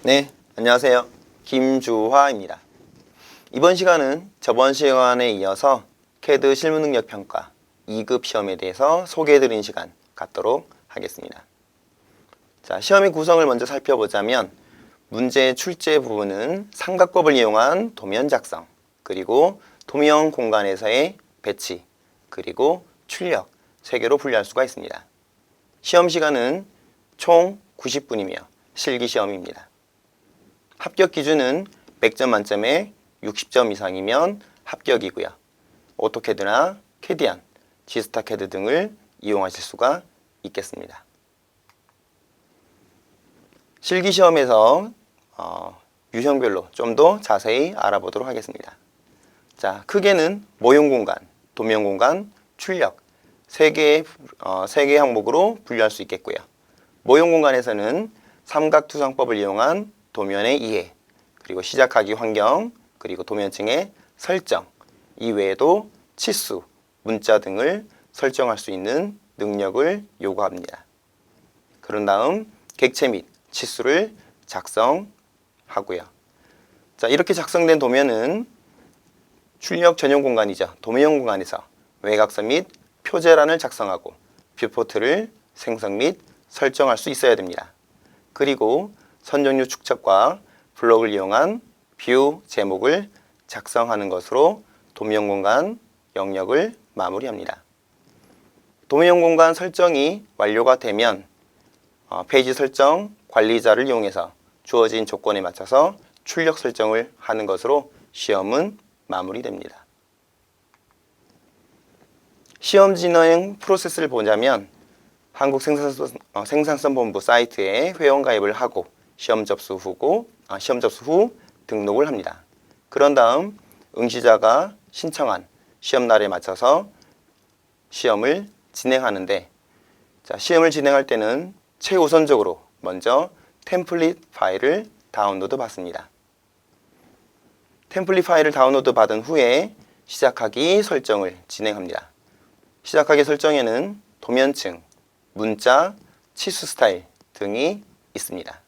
네, 안녕하세요. 김주화입니다. 이번 시간은 저번 시간에 이어서 CAD 실무능력 평가 2급 시험에 대해서 소개해드리는 시간 갖도록 하겠습니다. 자, 시험의 구성을 먼저 살펴보자면 문제 출제 부분은 삼각법을 이용한 도면 작성, 그리고 도면 공간에서의 배치, 그리고 출력 3개로 분류할 수가 있습니다. 시험 시간은 총 90분이며 실기시험입니다. 합격 기준은 100점 만점에 60점 이상이면 합격이고요. 오토캐드나 캐디안, 지스타캐드 등을 이용하실 수가 있겠습니다. 실기시험에서 유형별로 좀 더 자세히 알아보도록 하겠습니다. 자, 크게는 모형공간, 도면공간, 출력 3개의 항목으로 분류할 수 있겠고요. 모형공간에서는 삼각투성법을 이용한 도면의 이해, 그리고 시작하기 환경, 그리고 도면층의 설정, 이외에도 치수, 문자 등을 설정할 수 있는 능력을 요구합니다. 그런 다음 객체 및 치수를 작성하고요. 자, 이렇게 작성된 도면은 출력 전용 공간이죠. 도면 공간에서 외곽선 및 표제란을 작성하고 뷰포트를 생성 및 설정할 수 있어야 됩니다. 그리고 선정류 축척과 블록을 이용한 뷰 제목을 작성하는 것으로 도면 공간 영역을 마무리합니다. 도면 공간 설정이 완료가 되면 페이지 설정 관리자를 이용해서 주어진 조건에 맞춰서 출력 설정을 하는 것으로 시험은 마무리됩니다. 시험 진행 프로세스를 보자면 한국생산성본부 사이트에 회원가입을 하고 시험 접수 후 등록을 합니다. 그런 다음 응시자가 신청한 시험날에 맞춰서 시험을 진행하는데, 자, 시험을 진행할 때는 최우선적으로 먼저 템플릿 파일을 다운로드 받습니다. 템플릿 파일을 다운로드 받은 후에 시작하기 설정을 진행합니다. 시작하기 설정에는 도면층, 문자, 치수 스타일 등이 있습니다.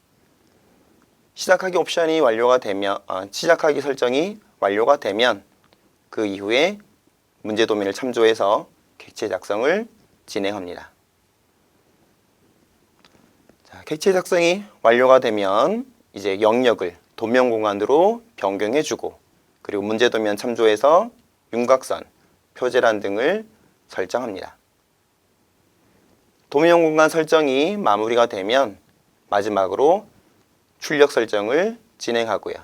시작하기 옵션이 완료가 되면 시작하기 설정이 완료가 되면 그 이후에 문제 도면을 참조해서 객체 작성을 진행합니다. 자, 객체 작성이 완료가 되면 이제 영역을 도면 공간으로 변경해주고, 그리고 문제 도면 참조해서 윤곽선, 표제란 등을 설정합니다. 도면 공간 설정이 마무리가 되면 마지막으로 출력 설정을 진행하고요.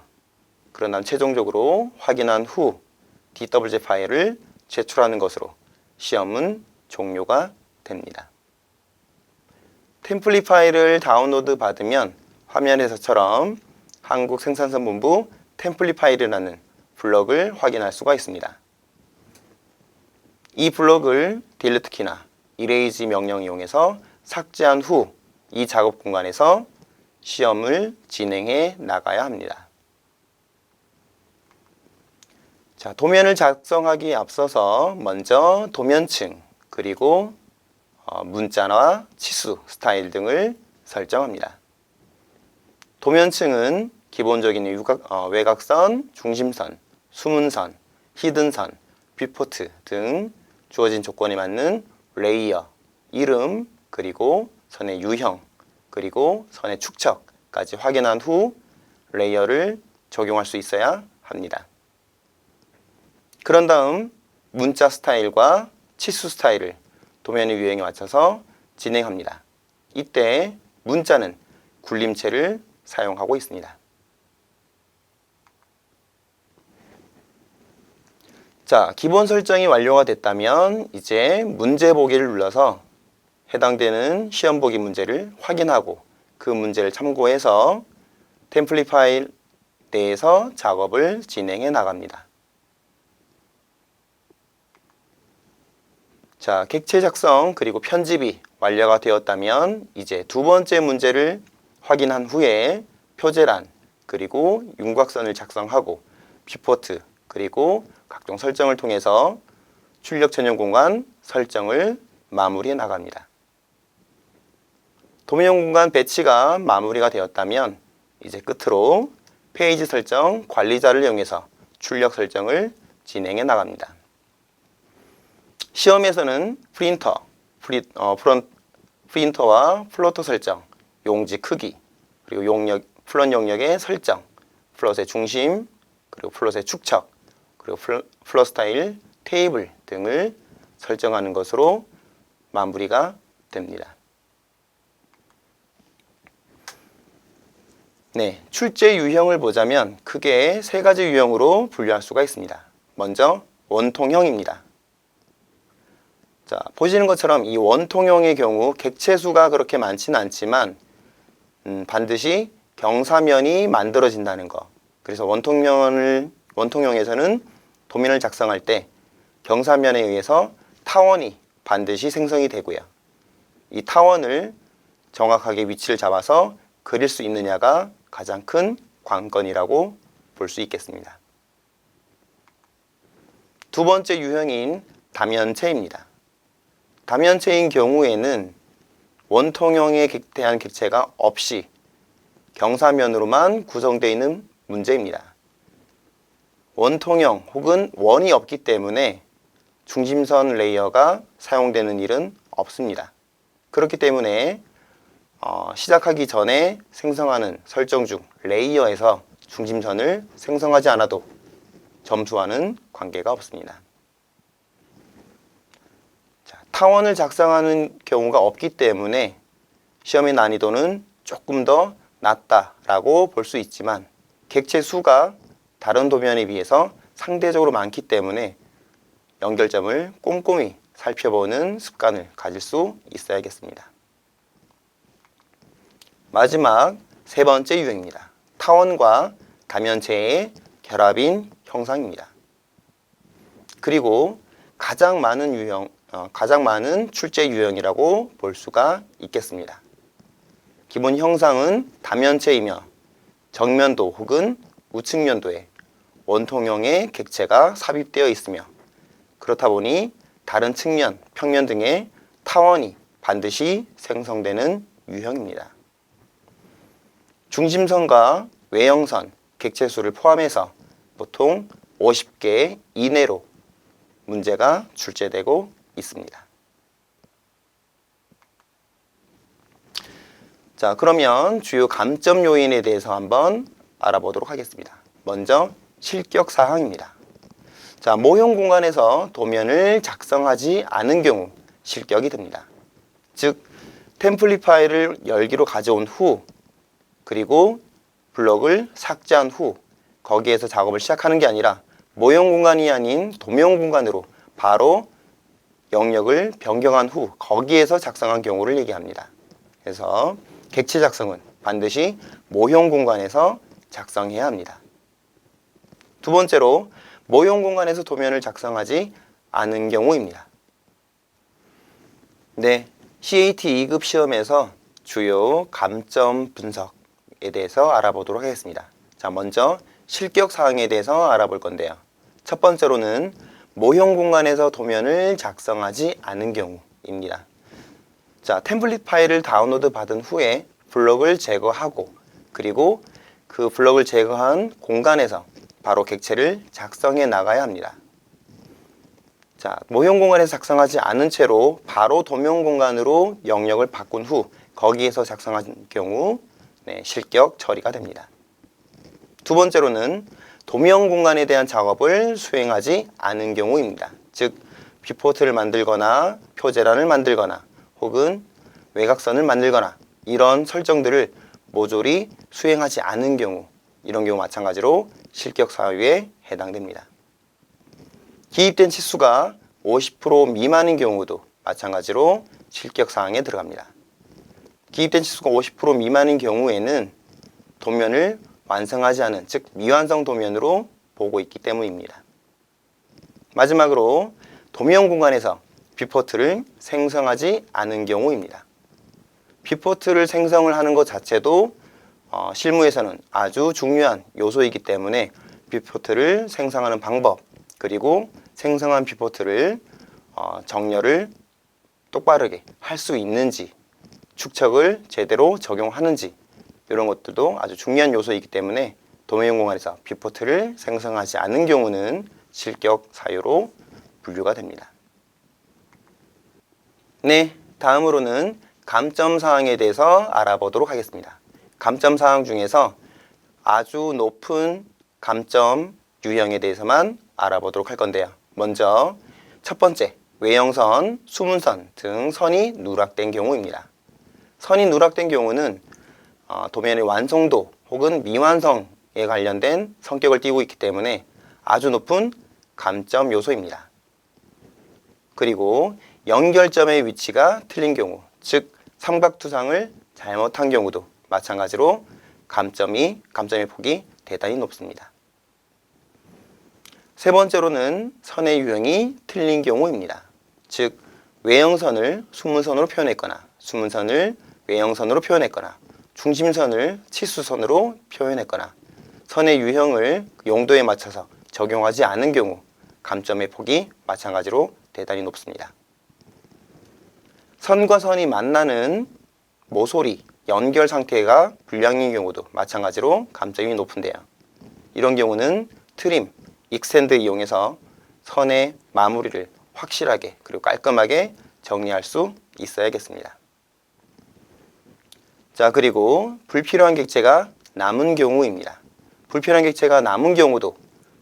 그런 다음 최종적으로 확인한 후 DWG 파일을 제출하는 것으로 시험은 종료가 됩니다. 템플릿 파일을 다운로드 받으면 화면에서처럼 한국생산성본부 템플릿 파일이라는 블럭을 확인할 수가 있습니다. 이 블럭을 딜리트 키나 이레이즈 명령 이용해서 삭제한 후 이 작업 공간에서 시험을 진행해 나가야 합니다. 자, 도면을 작성하기에 앞서서 먼저 도면층, 그리고 문자나 치수, 스타일 등을 설정합니다. 도면층은 기본적인 외곽선, 중심선, 수문선, 히든선, 뷰포트 등 주어진 조건에 맞는 레이어, 이름, 그리고 선의 유형, 그리고 선의 축척까지 확인한 후 레이어를 적용할 수 있어야 합니다. 그런 다음 문자 스타일과 치수 스타일을 도면의 유형에 맞춰서 진행합니다. 이때 문자는 굴림체를 사용하고 있습니다. 자, 기본 설정이 완료가 됐다면 이제 문제 보기를 눌러서 해당되는 시험 보기 문제를 확인하고 그 문제를 참고해서 템플릿 파일 내에서 작업을 진행해 나갑니다. 자, 객체 작성 그리고 편집이 완료가 되었다면 이제 두 번째 문제를 확인한 후에 표제란 그리고 윤곽선을 작성하고 뷰포트 그리고 각종 설정을 통해서 출력 전용 공간 설정을 마무리해 나갑니다. 도면 공간 배치가 마무리가 되었다면 이제 끝으로 페이지 설정 관리자를 이용해서 출력 설정을 진행해 나갑니다. 시험에서는 프린터와 플로터 설정, 용지 크기, 그리고 플롯 용력의 설정, 플롯의 중심, 그리고 플롯의 축척, 그리고 플롯 스타일, 테이블 등을 설정하는 것으로 마무리가 됩니다. 네, 출제 유형을 보자면 크게 세 가지 유형으로 분류할 수가 있습니다. 먼저 원통형입니다. 자, 보시는 것처럼 이 원통형의 경우 객체 수가 그렇게 많지는 않지만 반드시 경사면이 만들어진다는 거. 그래서 원통형에서는 도면을 작성할 때 경사면에 의해서 타원이 반드시 생성이 되고요. 이 타원을 정확하게 위치를 잡아서 그릴 수 있느냐가 가장 큰 관건이라고 볼 수 있겠습니다. 두 번째 유형인 다면체입니다. 다면체인 경우에는 원통형에 대한 객체가 없이 경사면으로만 구성되어 있는 문제입니다. 원통형 혹은 원이 없기 때문에 중심선 레이어가 사용되는 일은 없습니다. 그렇기 때문에 시작하기 전에 생성하는 설정 중 레이어에서 중심선을 생성하지 않아도 점수와는 관계가 없습니다. 자, 타원을 작성하는 경우가 없기 때문에 시험의 난이도는 조금 더 낮다라고 볼 수 있지만 객체 수가 다른 도면에 비해서 상대적으로 많기 때문에 연결점을 꼼꼼히 살펴보는 습관을 가질 수 있어야겠습니다. 마지막 세 번째 유형입니다. 타원과 다면체의 결합인 형상입니다. 그리고 가장 많은 출제 유형이라고 볼 수가 있겠습니다. 기본 형상은 다면체이며 정면도 혹은 우측면도에 원통형의 객체가 삽입되어 있으며 그렇다 보니 다른 측면, 평면 등의 타원이 반드시 생성되는 유형입니다. 중심선과 외형선, 객체수를 포함해서 보통 50개 이내로 문제가 출제되고 있습니다. 자, 그러면 주요 감점 요인에 대해서 한번 알아보도록 하겠습니다. 먼저 실격 사항입니다. 자, 모형 공간에서 도면을 작성하지 않은 경우 실격이 됩니다. 즉, 템플릿 파일을 열기로 가져온 후 그리고 블럭을 삭제한 후 거기에서 작업을 시작하는 게 아니라 모형 공간이 아닌 도면 공간으로 바로 영역을 변경한 후 거기에서 작성한 경우를 얘기합니다. 그래서 객체 작성은 반드시 모형 공간에서 작성해야 합니다. 두 번째로 모형 공간에서 도면을 작성하지 않은 경우입니다. 네, CAT 2급 시험에서 주요 감점 분석에 대해서 알아보도록 하겠습니다. 자, 먼저 실격 사항에 대해서 알아볼 건데요. 첫 번째로는 모형 공간에서 도면을 작성하지 않은 경우입니다. 자, 템플릿 파일을 다운로드 받은 후에 블럭을 제거하고 그리고 그 블럭을 제거한 공간에서 바로 객체를 작성해 나가야 합니다. 자, 모형 공간에서 작성하지 않은 채로 바로 도면 공간으로 영역을 바꾼 후 거기에서 작성한 경우 실격 처리가 됩니다. 두 번째로는 도면 공간에 대한 작업을 수행하지 않은 경우입니다. 즉, 뷰포트를 만들거나 표제란을 만들거나 혹은 외곽선을 만들거나 이런 설정들을 모조리 수행하지 않은 경우, 이런 경우 마찬가지로 실격 사유에 해당됩니다. 기입된 치수가 50% 미만인 경우도 마찬가지로 실격 사항에 들어갑니다. 기입된 치수가 50% 미만인 경우에는 도면을 완성하지 않은, 즉 미완성 도면으로 보고 있기 때문입니다. 마지막으로 도면 공간에서 뷰포트를 생성하지 않은 경우입니다. 뷰포트를 생성을 하는 것 자체도 실무에서는 아주 중요한 요소이기 때문에 뷰포트를 생성하는 방법 그리고 생성한 뷰포트를 정렬을 똑바르게 할 수 있는지 축척을 제대로 적용하는지 이런 것들도 아주 중요한 요소이기 때문에 도매용 공간에서 뷰포트를 생성하지 않는 경우는 실격 사유로 분류가 됩니다. 네, 다음으로는 감점 사항에 대해서 알아보도록 하겠습니다. 감점 사항 중에서 아주 높은 감점 유형에 대해서만 알아보도록 할 건데요. 먼저 첫 번째, 외형선, 수문선 등 선이 누락된 경우입니다. 선이 누락된 경우는 도면의 완성도 혹은 미완성에 관련된 성격을 띠고 있기 때문에 아주 높은 감점 요소입니다. 그리고 연결점의 위치가 틀린 경우, 즉 삼각투상을 잘못한 경우도 마찬가지로 감점의 폭이 대단히 높습니다. 세 번째로는 선의 유형이 틀린 경우입니다. 즉 외형선을 수문선으로 표현했거나 수문선을 외형선으로 표현했거나 중심선을 치수선으로 표현했거나 선의 유형을 용도에 맞춰서 적용하지 않은 경우 감점의 폭이 마찬가지로 대단히 높습니다. 선과 선이 만나는 모서리, 연결 상태가 불량인 경우도 마찬가지로 감점이 높은데요. 이런 경우는 트림, 익스텐드 이용해서 선의 마무리를 확실하게 그리고 깔끔하게 정리할 수 있어야겠습니다. 자, 그리고 불필요한 객체가 남은 경우입니다. 불필요한 객체가 남은 경우도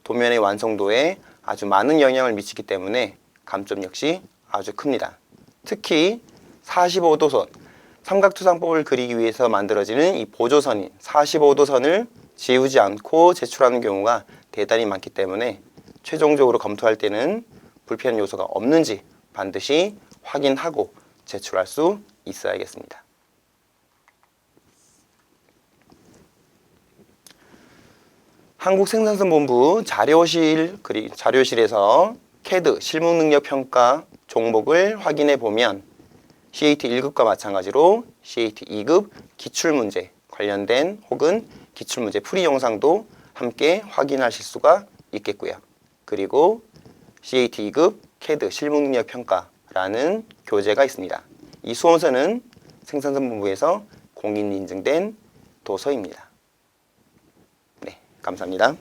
도면의 완성도에 아주 많은 영향을 미치기 때문에 감점 역시 아주 큽니다. 특히 45도선, 삼각투상법을 그리기 위해서 만들어지는 이 보조선인 45도선을 지우지 않고 제출하는 경우가 대단히 많기 때문에 최종적으로 검토할 때는 불필요한 요소가 없는지 반드시 확인하고 제출할 수 있어야겠습니다. 한국생산성본부 자료실에서 CAD 실무능력평가 종목을 확인해 보면 CAT 1급과 마찬가지로 CAT 2급 기출문제 관련된 혹은 기출문제 풀이 영상도 함께 확인하실 수가 있겠고요. 그리고 CAT 2급 CAD 실무능력평가라는 교재가 있습니다. 이 수험서는 생산성본부에서 공인인증된 도서입니다. 네, 감사합니다.